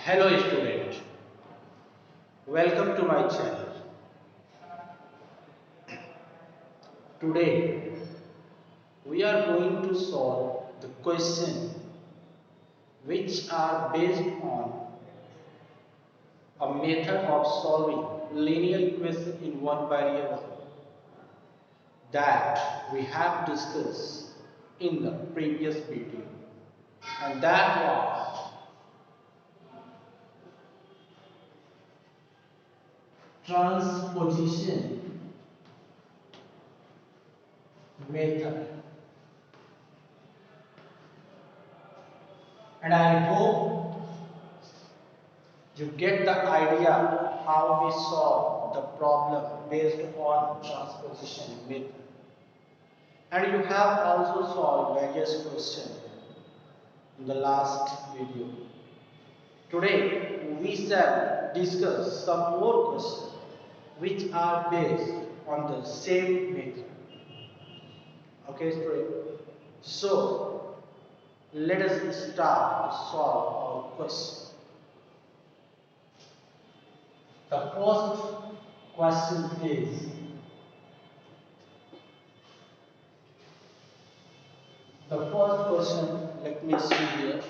Hello student, welcome to my channel. Today we are going to solve the question which are based on a method of solving linear equation in one variable that we have discussed in the previous video, and that was transposition method. And I hope you get the idea how we solve the problem based on transposition method. And you have also solved various questions in the last video. Today we shall discuss some more questions which are based on the same method. Okay, student? So let us start to solve our question. The first question is, the first question, let me see here.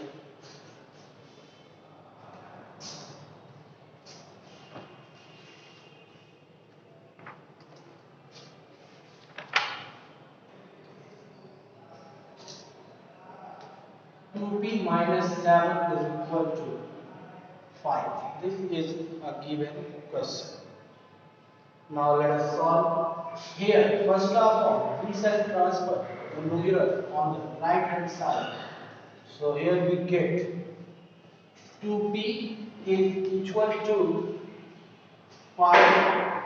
Two p minus 7 is equal to 5. This is a given question. Now let us solve. Here, first of all, we shall transfer the numerator on the right hand side. So here we get 2p is equal to 5.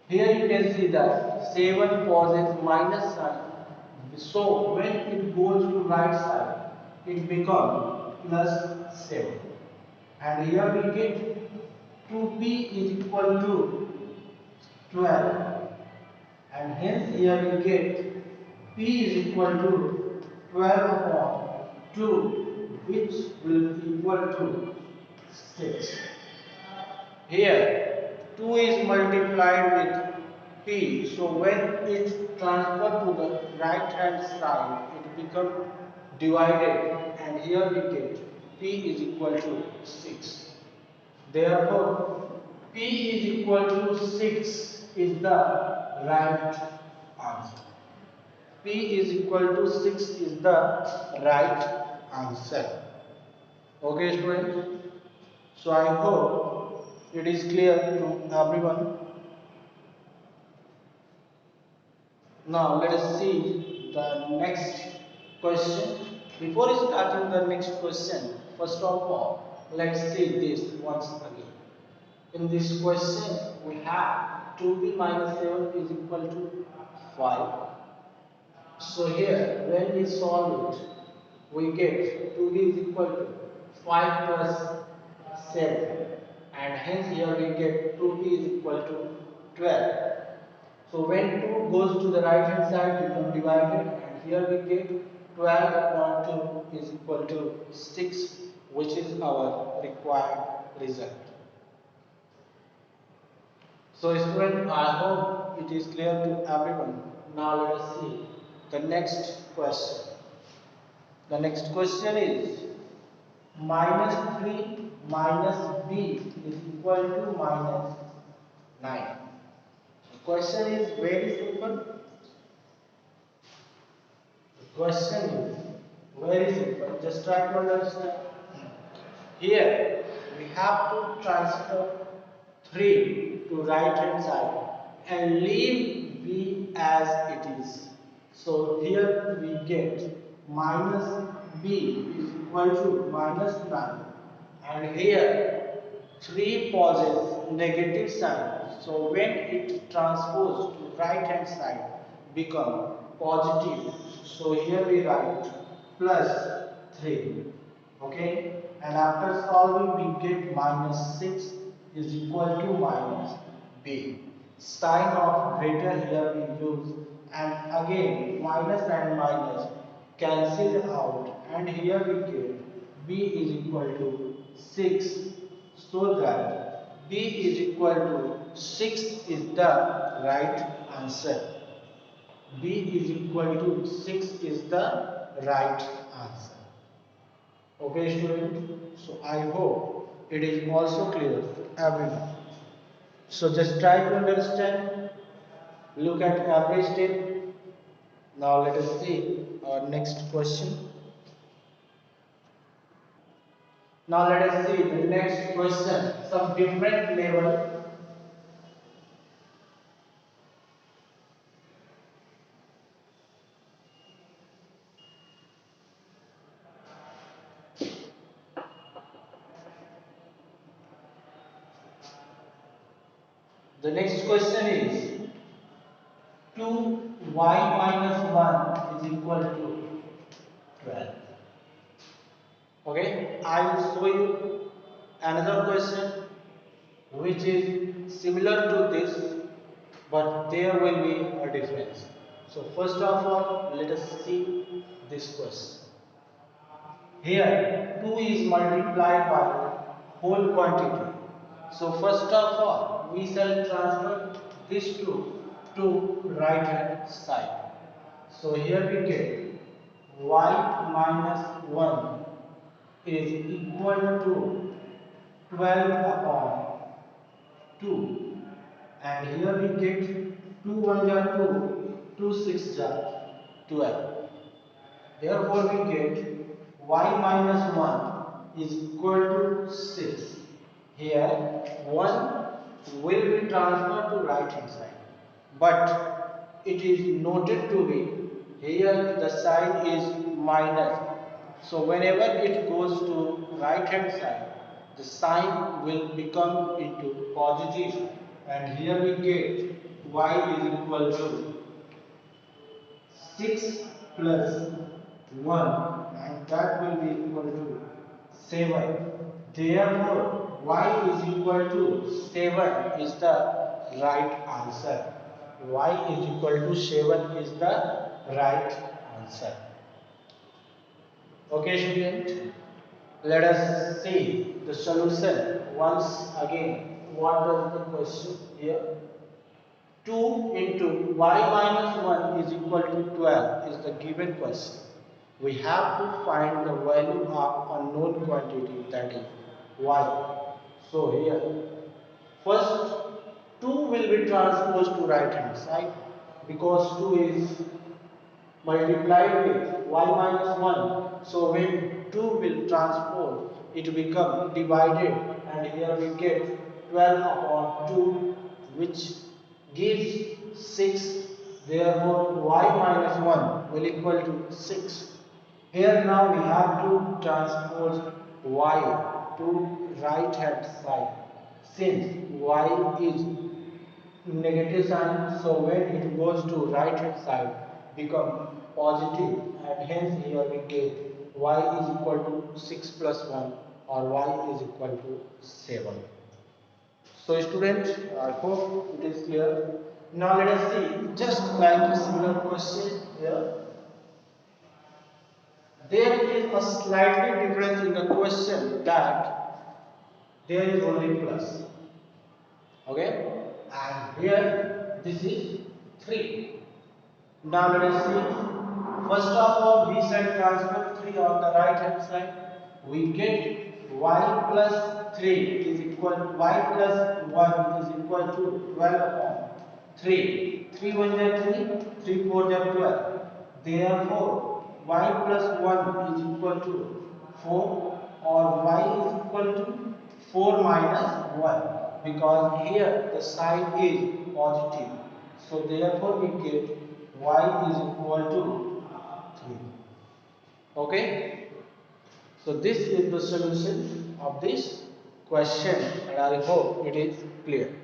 Here you can see that 7 possesses minus sign. So when it goes to right side, it becomes plus 7. And here we get 2p is equal to 12. And hence here we get p is equal to 12 upon 2, which will equal to 6. Here 2 is multiplied with p, so when it's transferred to the right hand side, it becomes divided, and here we get p is equal to 6. Therefore, p is equal to 6 is the right answer. P is equal to 6 is the right answer. Okay, students? So I hope it is clear to everyone. Now let us see the next question. Before starting the next question, first of all, let's see this once again. In this question, we have 2b minus 7 is equal to 5. So here, when we solve it, we get 2b is equal to 5 plus 7. And hence here we get 2b is equal to 12. So when 2 goes to the right hand side, become divided, and here we get 12 upon 2 is equal to 6, which is our required result. So student, I hope it is clear to everyone. Now let us see the next question. The next question is minus 3 minus b is equal to minus 9. The question is very simple. The question is very simple. Just try to understand. Here we have to transfer 3 to right hand side and leave b as it is. So here we get minus b is equal to minus 9, and here 3 possesses negative sign. So when it transposed to right hand side become positive. So here we write plus 3. Okay, and after solving we get minus 6 is equal to minus b. Sign of greater here we use, and again minus and minus cancel out, and here we get b is equal to 6 so that B is equal to 6 is the right answer. B is equal to 6 is the right answer. Okay, student. So I hope it is also clear to everyone. So just try to understand. Look at every step. Now let us see our next question. Now let us see the next question. Some different level. The next question is 2y minus 1 is equal to 12. Okay, I will show you another question which is similar to this, but there will be a difference. So first of all, let us see this question. Here 2 is multiplied by whole quantity. So first of all, we shall transfer this 2 to right hand side. So here we get y minus 1 is equal to 12 upon 2, and here we get 2 1 are 2, 2 6 are 12. Therefore, we get y minus 1 is equal to 6. Here, 1 will be transferred to right hand side. But it is noted to be here the sign is minus. So, whenever it goes to right hand side, the sign will become into positive. And here we get y is equal to 6 plus 1, and that will be equal to 7. Therefore, y is equal to 7 is the right answer. Y is equal to 7 is the right answer. Okay, student. Let us see the solution once again. What does the question here? 2 into y minus 1 is equal to 12 is the given question. We have to find the value of unknown quantity, that is y. So here, first 2 will be transposed to right hand side because 2 is multiplied with y minus 1. So when 2 will transpose, it become divided, and here we get 12 upon 2, which gives 6. Therefore, y minus 1 will equal to 6. Here now we have to transpose y to right hand side, since y is negative sign, so when it goes to right hand side become positive, and hence here we get y is equal to 6 plus 1, or y is equal to 7. So students, I hope it is clear. Now let us see just like a similar question here. There is a slightly difference in the question that there is only plus. Okay, and here this is 3. Now let us see. First of all, we shall transfer 3 on the right hand side. We get y plus 3 is equal to y plus 1 is equal to 12 upon 3. 3 1 is 3, 3 4 is 12. Therefore, y plus 1 is equal to 4, or y is equal to 4 minus 1, because here the sign is positive. So therefore we get y is equal to 3. Okay. So this is the solution of this question, and I hope it is clear.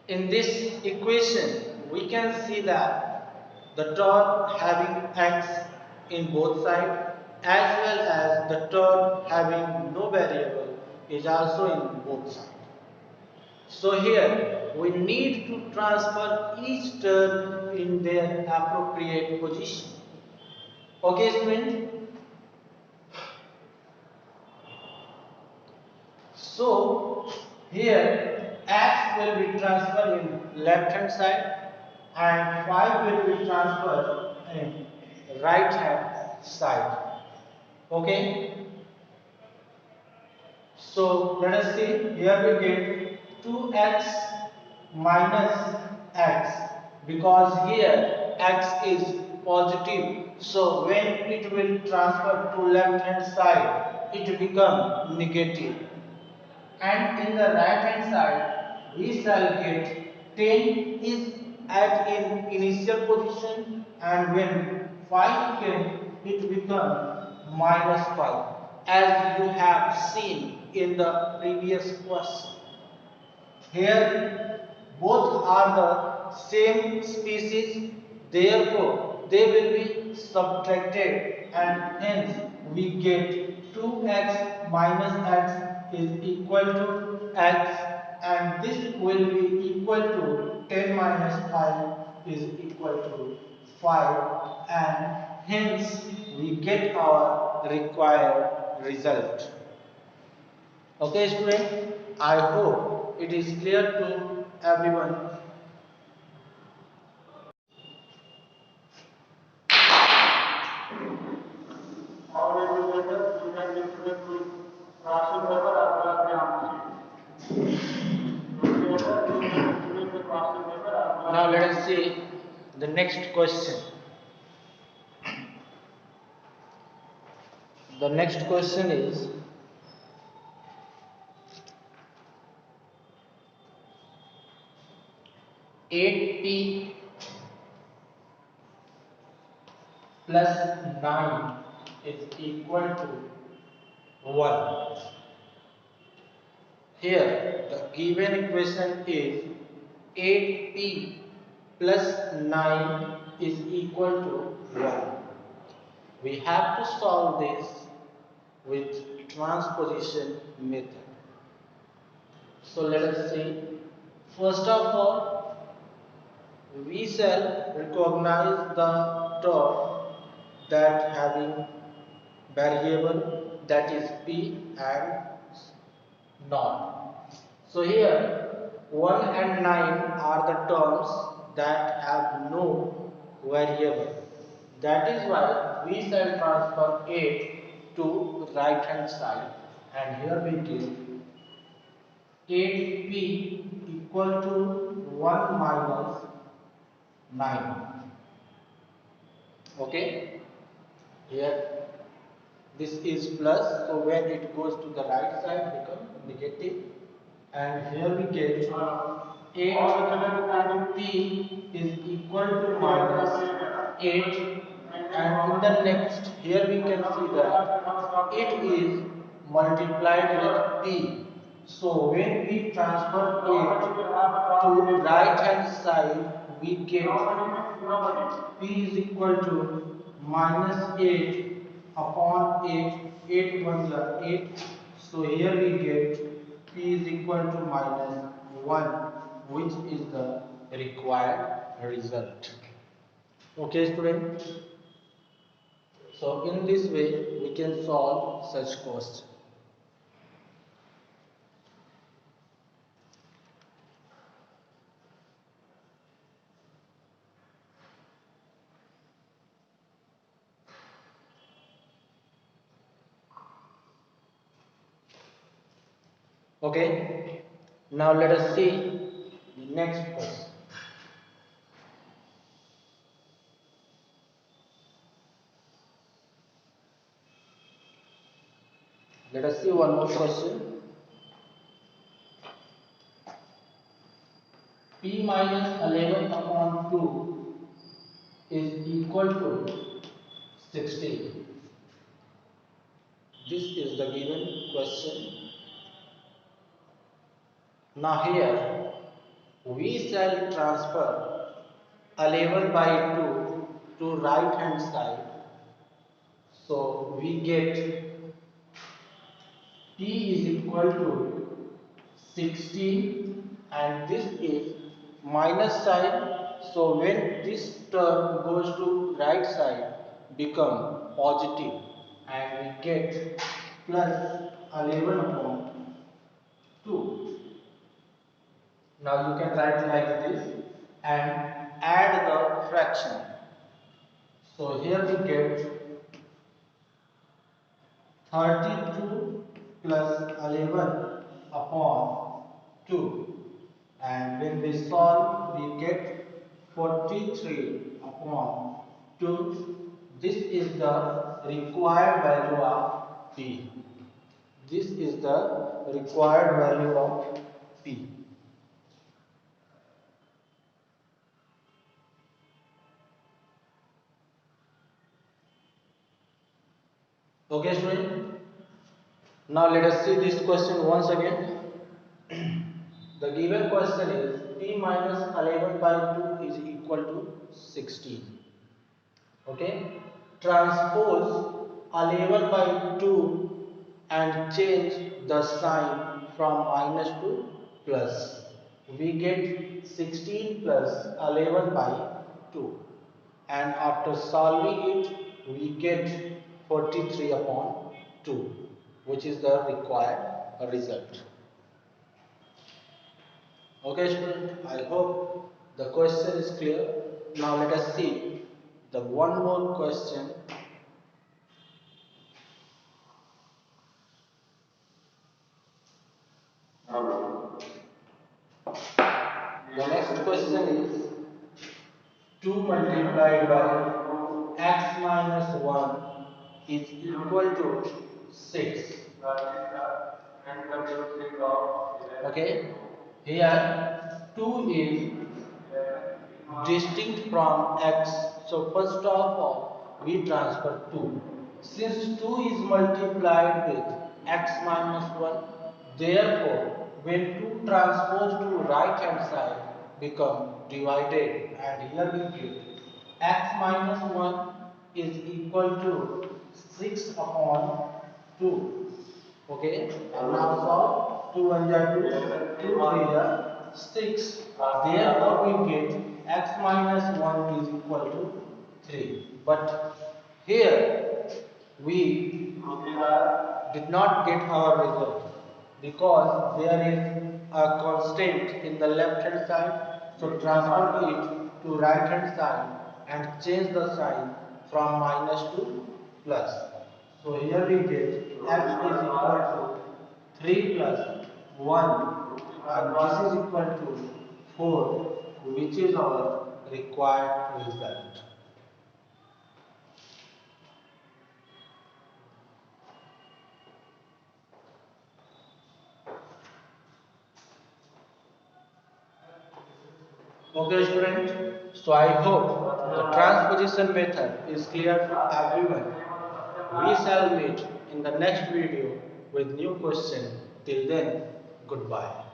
In this equation, we can see that the term having x in both sides as well as the term having no variable is also in both sides. So here we need to transfer each term in their appropriate position. Okay, student? So here x will be transferred in left hand side and 5 will be transferred in right hand side. Okay? So let us see, here we get 2x minus x because here x is positive. So when it will transfer to left hand side, it become negative. And in the right hand side, we shall get 10 is at in initial position and when 5 came, it become minus 5 as you have seen in the previous question. Here both are the same species, therefore they will be subtracted and hence we get 2x minus x is equal to x and this will be equal to 10 minus 5 is equal to 5 and hence we get our required result. Okay, student, I hope it is clear to everyone. Now let us see the next question. The next question is 8p plus 9 is equal to 1. Here the given equation is 8p plus 9 is equal to 1. We have to solve this with transposition method. So let us see. First of all, we shall recognize the term that having variable that is p and not. So here 1 and 9 are the terms that have no variable. That is why we shall transfer 8 to right hand side and here we give 8p equal to 1 minus 9. Okay, here this is plus, so when it goes to the right side become negative and here we get 8p is equal to minus 8 and in the next here we can see that it is multiplied with p. So when we transfer it to right hand side we get p is equal to minus 8 upon 8, 8 1 8. So here we get p is equal to minus 1 which is the required result. Okay student, so in this way we can solve such question. Okay, now let us see the next question. Let us see one more question. P minus 11 upon 2 is equal to 16. This is the given question. Now here we shall transfer 11 by 2 to right hand side. So we get P is equal to 16 and this is minus sign. So when this term goes to right side, become positive, and we get plus 11 upon 2. Now you can write like this and add the fraction. So here we get 32 plus 11 upon 2, and when we solve we get 43 upon 2. This is the required value of P. This is the required value of P. Okay, student. Now let us see this question once again. The given question is P minus 11 by 2 is equal to 16. Okay. Transpose 11 by 2 and change the sign from minus to plus. We get 16 plus 11 by 2. And after solving it, we get 43 upon 2, which is the required result. Okay, student, I hope the question is clear. Now let us see the one more question. The next question is 2 multiplied by x minus 1 is equal to 6. Okay, here 2 is distinct from x. So first of all, we transfer 2. Since 2 is multiplied with x minus 1, therefore when 2 transposed to right hand side become divided, and here we get x minus 1 is equal to 6 upon 2. Okay, and now solve 2 1 ja 2, 2 3 ja 6. Therefore, we get x minus 1 is equal to 3. But here we did not get our result because there is a constant in the left hand side. So transfer it to right hand side and change the sign from minus to plus. So here we get x is equal to 3 plus 1, and this is equal to 4, which is our required result. Okay, student. So I hope the transposition method is clear to everyone. We shall meet in the next video with new question. Till then, goodbye.